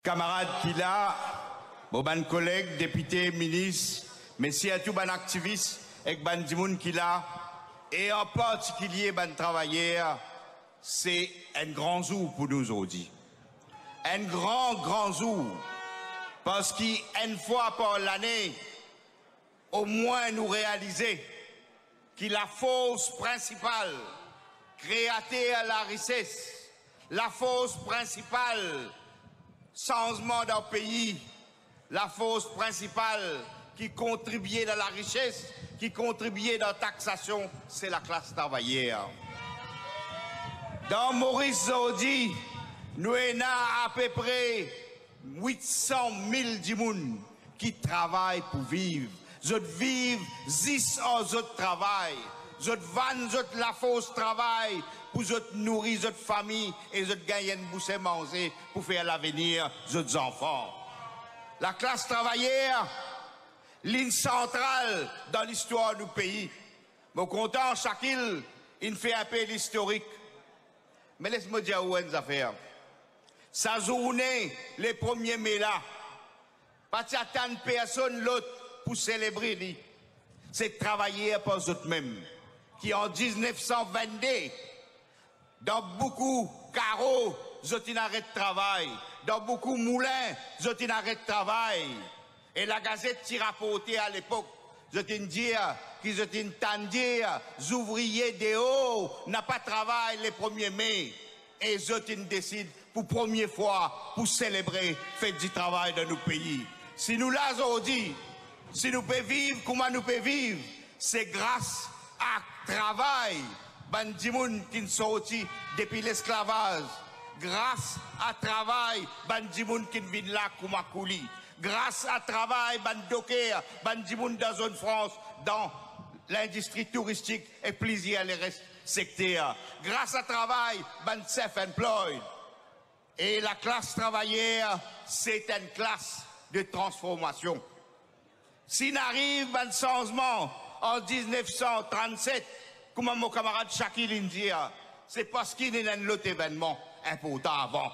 camarades qui là, bon ban collègues, députés, ministres, mais si à tout ban activistes et ban dimoun qui là, et en particulier ban travailleurs, c'est un grand jour pour nous aujourd'hui. Un grand jour. Parce qu'une fois par l'année, au moins nous réaliser que la force principale créée à la richesse, la force principale changement d'un pays, la force principale qui contribuait dans la richesse, qui contribuait dans la taxation, c'est la classe travaillère. Dans Maurice Zodi, nous avons à peu près 800 000 dimoun qui travaillent pour vivre. Je vivre 10 ans, je travaille. Je vends, je la force travail pour je nourrir votre famille et je gagne une bouche à manger pour faire l'avenir de vos enfants. La classe travaillère, ligne centrale dans l'histoire du pays. Mon content, chaque île, il fait un peu l'historique. Mais laisse-moi dire où est affaire. Sa journée, les 1er mai là, pas d'attendre personne l'autre pour célébrer. C'est travailler par eux-mêmes. Qui en 1922, dans beaucoup de carreaux, ils ont arrêt de travail. Dans beaucoup de moulins, ils ont arrêt de travail. Et la gazette qui rapportait à l'époque, ils ont dit qu'ils ont entendu, les ouvriers des hauts n'ont pas de travail le 1er mai. Et ils ont décidé pour la première fois pour célébrer fête du travail dans nos pays. Si nous l'avons aujourd'hui, si nous pouvons vivre, comment nous pouvons vivre, c'est grâce à travail, bandimoun qui sont sortis depuis l'esclavage. Grâce à travail, bandimoun qui viennent là comme à Kouli. Grâce à travail, bandoker, bandimoun dans zone France, dans l'industrie touristique et plusieurs les restes secteurs. Grâce à travail, band self-employed. Et la classe travaillère, c'est une classe de transformation. S'il arrive un changement en 1937, comme mon camarade Shakil dit, c'est parce qu'il y a un autre événement important avant.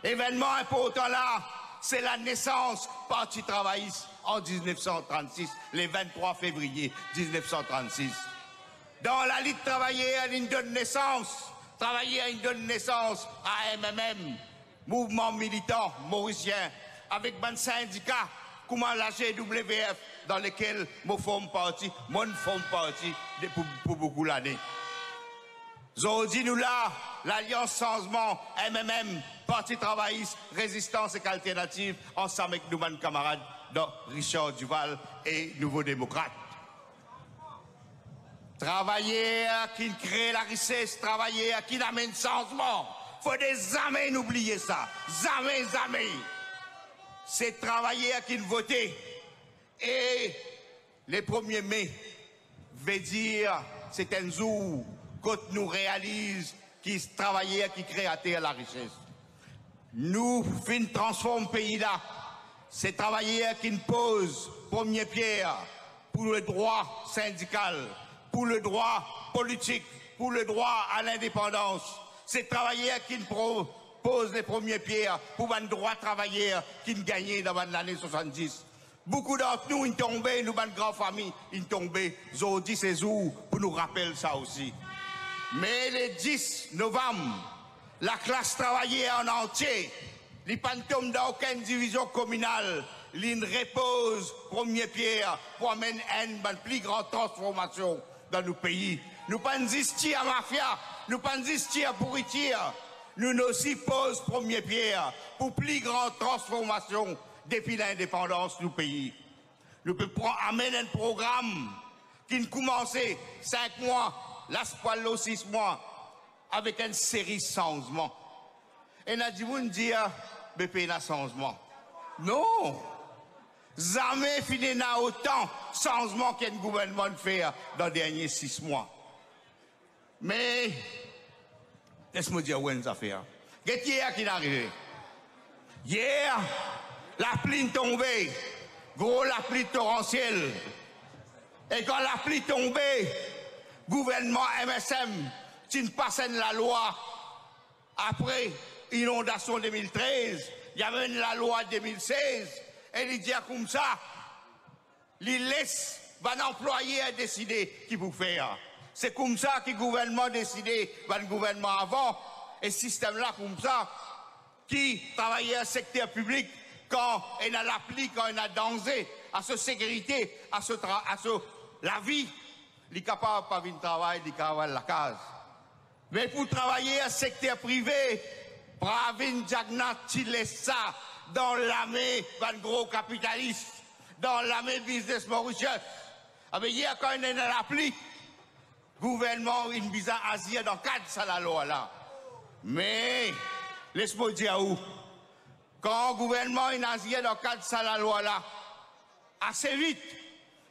Événement important là, c'est la naissance du Parti travailliste en 1936, le 23 février 1936. Dans la Ligue travaillée, il donne naissance, il donne naissance à MMM, mouvement militant mauricien, avec un syndicat comme la GWF, dans lequel je forme partie, pour beaucoup d'années. Aujourd'hui, nous là, l'Alliance Changement, MMM, Parti travailliste, Résistance et Alternative, ensemble avec nos camarades, dans Richard Duval et Nouveau Démocrate. Travailler qui crée la richesse, travailler qui amène changement. Faut des années n'oublier ça. Jamais. C'est travailler qui voter. Et le 1er mai veut dire c'est un jour quand nous réalise qui travaillait, qui créateur la richesse. Nous fin transforme le pays là. C'est travailler qui pose première pierre pour le droit syndical, pour le droit politique, pour le droit à l'indépendance. C'est travailler qui pose les premières pierres pour un droit travailleur qui gagnait dans l'année 70. Beaucoup d'entre nous, ils tombés, nous, une grande famille, ils tombés. Aujourd'hui, c'est jour pour nous rappeler ça aussi. Mais le 10 novembre, la classe travaillée en entier, les pantomes dans aucune division communale, l'in repose première pierre pour amener une plus grande transformation dans nos pays. Nous pas insister à mafia, nous pas insister à pourriture. Nous aussi pose première pierre pour plus grande transformation depuis l'indépendance du pays. Nous pouvons amener un programme qui commençait 5 mois, l'Aspoilo 6 mois, avec une série de changements. Et nous avons dit, BP n'a changement. Non! Jamais fini n'a autant de changements qu'un gouvernement fait dans les derniers 6 mois. Mais, laisse-moi dire où est l'affaire. Qu'est-ce qui est arrivé? Hier, la pluie est tombée. Gros, la pluie torrentielle. Et quand la pluie est tombée, gouvernement MSM, tu ne passes la loi. Après inondation 2013, il y avait la loi 2016, et il dit comme ça, il laisse un employé à décider qui vous fait. C'est comme ça que le gouvernement a décidé, le gouvernement avant, et ce système-là comme ça, qui travaillait au secteur public quand il a l'appli, quand il a danger à sa sécurité, à la vie, il est capable de pas venir travailler, il est capable de la case. Mais pour travailler au secteur privé, Pravin Jagnat, il laisse ça dans l'armée d'un gros capitaliste, dans l'armée business mauritius. Mais hier, quand il est dans l'appli, le gouvernement, il vise à agir dans le cadre de la loi là. Mais, laisse-moi dire où, quand le gouvernement il agit dans le cadre de la loi là, assez vite,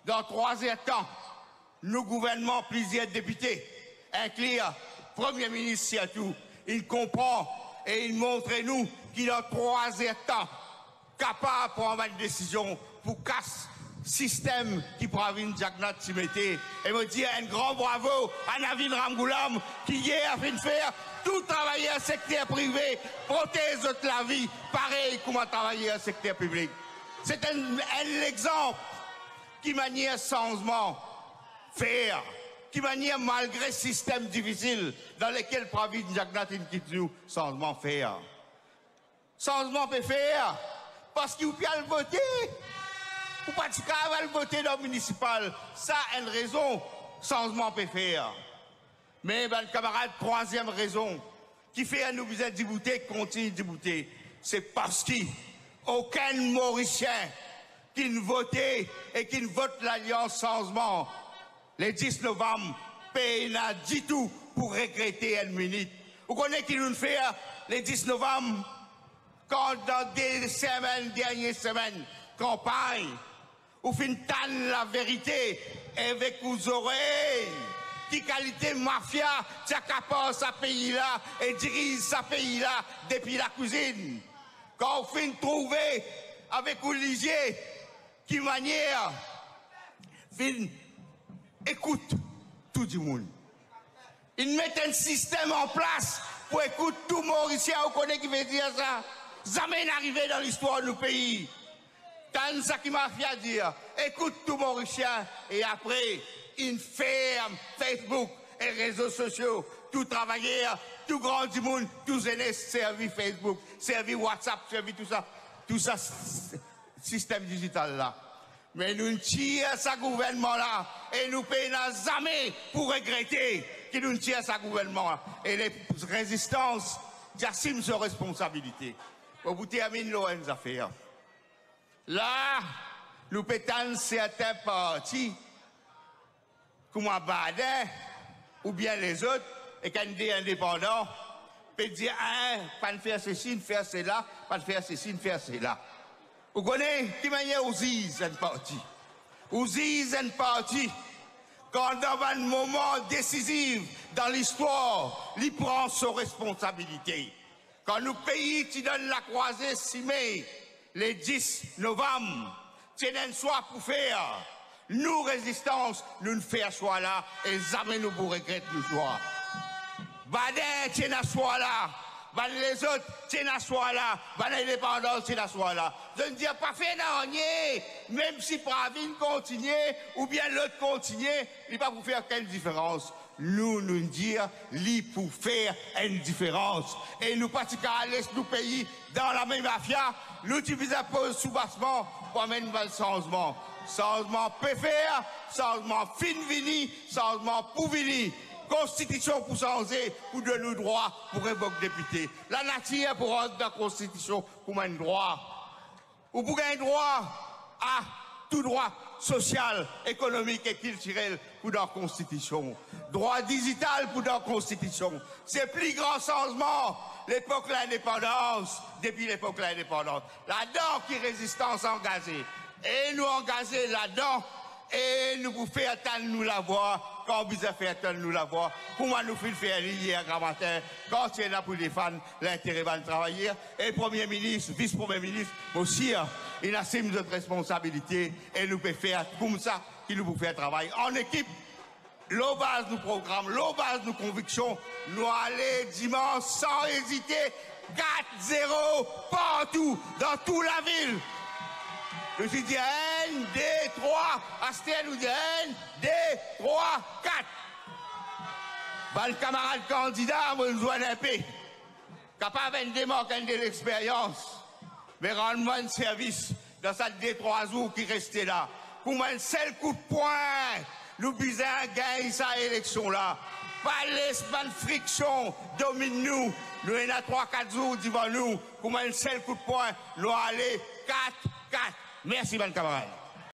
dans 3 heures de temps, nous gouvernement, plusieurs députés, inclus Premier ministre surtout, il comprend et il montre nous qu'il a 3 heures de temps capable de prendre une décision pour casser le système qui Pravin Jagnat s'y mettait. Et me dire un grand bravo à Navin Ramgoolam qui hier a fait faire tout travailler au secteur privé, protéger la vie, pareil comme travailler au secteur public. C'est un exemple qui manière changement faire, qui manière malgré système difficile dans lequel Pravin Jagnat quitte nous, changement faire. Changement peut faire parce qu'il peut le voter. Ou pas de le voter dans le municipal. Ça a une raison. Changement peut faire. Mais ben, le camarade, 3e raison, qui fait à nous besoin d'y bouter, continue d'y bouter, c'est parce qu'aucun Mauricien qui ne votait et qui ne vote l'Alliance Changement le 10 novembre, paye n'a dit tout pour regretter une minute. Vous connaissez qui nous fait le 10 novembre, quand dans des semaines, dernières semaines, campagne, vous finissez la vérité avec vos oreilles. Qui qualité mafia, tu as capable ce pays-là et dirige ce pays-là depuis la cuisine. Quand vous finissez trouver avec Olivier, qui manière, écoute tout le monde. Ils mettent un système en place pour écouter tout Mauricien. Vous connaissez qui veut dire ça? Jamais n'arrivé dans l'histoire de nos pays. Tant ça qui m'a fait dire, écoute tout Mauricien et après, une ferme Facebook et réseaux sociaux, tout travailleur, tout grand du monde, tout aînés servi Facebook, servi WhatsApp, servi tout ça, système digital là. Mais nous tirons ce gouvernement-là et nous payons jamais pour regretter que nous tirons ce gouvernement-là. Et les résistances, j'assume ses responsabilités. Pour vous terminer nos affaires. Là, nous pétons certains partis, comme Badin, ou bien les autres, et quand des indépendants, peut dire, pas de faire ceci, de faire cela, pas de faire ceci, de faire cela. Vous connaissez, qui manière Ouziz un parti? Ouziz un parti, quand dans un moment décisif dans l'histoire, il prend ses responsabilités. Quand nous pays qui donnent la croisée 6 mai, le 10 novembre, c'est un choix pour faire. Nous, résistance, nous ne faisons choix là et jamais nous vous regrettons le choix. Badin, c'est un choix là. Les autres, c'est un choix là. L'indépendance, c'est un choix là. Je ne dis pas fait rien, même si Pravin continue ou bien l'autre continue, il ne va pas vous faire quelle différence. Nous dire, lui pour faire une différence. Et nous pratiquons à l'est du pays, dans la même mafia, nous utilisons pour sous-bassement pour amener un changement. Changement peut faire, changement fin vini, changement pour venir. Constitution pour changer, pour donner nos droits, pour révoquer député. La nature pour rendre dans la Constitution pour un droit. Ou pour un droit à tout droit social, économique et culturel pour dans la Constitution. Droit digital pour dans la Constitution. C'est le plus grand changement. L'époque de l'indépendance, depuis l'époque de l'indépendance. Là-dedans qui résistance engagée. Et nous engager là-dedans. Et nous vous faire attendre nous la voir, quand vous avez fait attendre nous la voir, comment nous faire hier grand matin, quand c'est là pour défendre l'intérêt de travailler, et Premier ministre, Vice-Premier ministre, aussi, il assume notre responsabilité, et nous pouvons faire comme ça, qu'il nous peut faire travailler en équipe. L'eau base nous programme, l'eau base nous convictions, nous aller dimanche sans hésiter, 4-0 partout, dans toute la ville. Je suis dit 1, 2, 3, Astel nous dit 1, 2, 3, 4. Ben, le camarade candidat, moi, nous doit un peu. Capable de démarquer de l'expérience, mais rendre-moi un service dans cette 2-3 jours qui restait là. Pour moi, un seul coup de poing, nous bisons gagner cette élection-là. Pas l'espace friction domine nous. Nous, il y a 3-4 jours devant nous. Pour moi, un seul coup de poing, nous allons 4-4. Merci, mon camarade.